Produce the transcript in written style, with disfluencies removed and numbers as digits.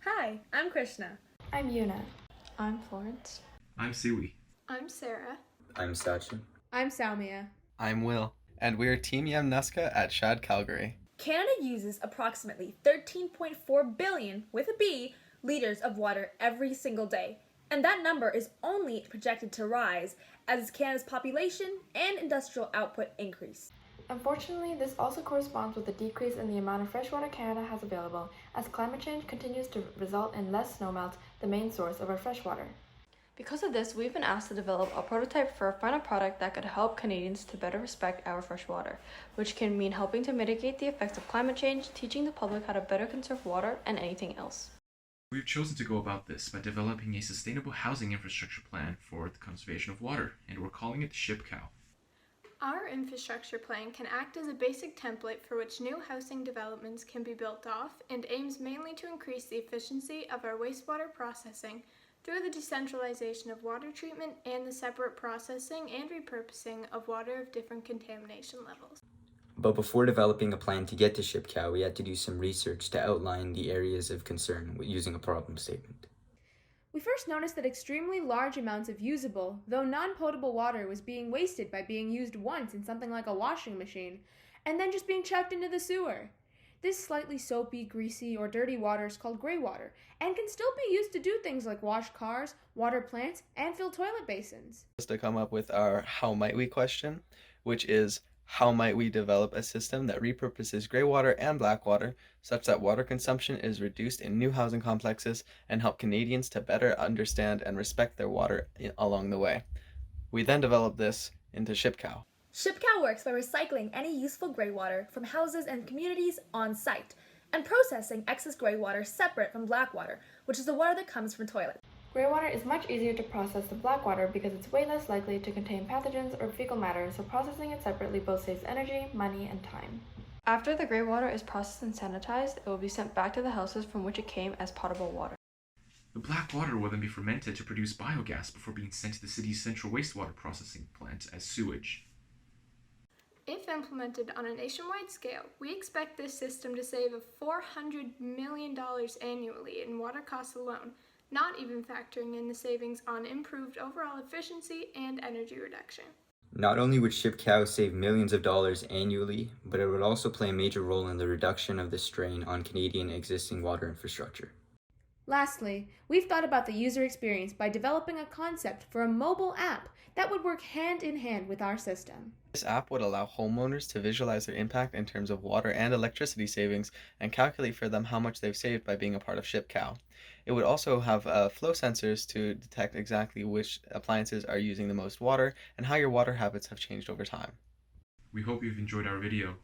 Hi, I'm Krishna. I'm Yuna. I'm Florence. I'm Siwi. I'm Sarah. I'm Sachin. I'm Salmia. I'm Will, and we're Team Yamnuska at SHAD Calgary. Canada uses approximately 13.4 billion, with a B, liters of water every single day. And that number is only projected to rise as Canada's population and industrial output increase. Unfortunately, this also corresponds with a decrease in the amount of freshwater Canada has available, as climate change continues to result in less snowmelt, the main source of our freshwater. Because of this, we've been asked to develop a prototype for a final product that could help Canadians to better respect our fresh water, which can mean helping to mitigate the effects of climate change, teaching the public how to better conserve water, and anything else. We've chosen to go about this by developing a sustainable housing infrastructure plan for the conservation of water, and we're calling it the Ship Cow. Our infrastructure plan can act as a basic template for which new housing developments can be built off and aims mainly to increase the efficiency of our wastewater processing through the decentralization of water treatment and the separate processing and repurposing of water of different contamination levels. But before developing a plan to get to Ship Cow, we had to do some research to outline the areas of concern using a problem statement. We first noticed that extremely large amounts of usable, though non-potable water was being wasted by being used once in something like a washing machine, and then just being chucked into the sewer. This slightly soapy, greasy, or dirty water is called gray water, and can still be used to do things like wash cars, water plants, and fill toilet basins. To come up with our how might we question, which is how might we develop a system that repurposes gray water and black water such that water consumption is reduced in new housing complexes and help Canadians to better understand and respect their water along the way. We then developed this into Ship Cow. Ship Cow works by recycling any useful gray water from houses and communities on site and processing excess gray water separate from black water, which is the water that comes from toilets. Gray water is much easier to process than black water because it's way less likely to contain pathogens or fecal matter, so processing it separately both saves energy, money, and time. After the gray water is processed and sanitized, it will be sent back to the houses from which it came as potable water. The black water will then be fermented to produce biogas before being sent to the city's central wastewater processing plant as sewage. If implemented on a nationwide scale, we expect this system to save $400 million annually in water costs alone, not even factoring in the savings on improved overall efficiency and energy reduction. Not only would Ship Cow save millions of dollars annually, but it would also play a major role in the reduction of the strain on Canadian existing water infrastructure. Lastly, we've thought about the user experience by developing a concept for a mobile app that would work hand in hand with our system. This app would allow homeowners to visualize their impact in terms of water and electricity savings and calculate for them how much they've saved by being a part of Ship Cow. It would also have flow sensors to detect exactly which appliances are using the most water and how your water habits have changed over time. We hope you've enjoyed our video.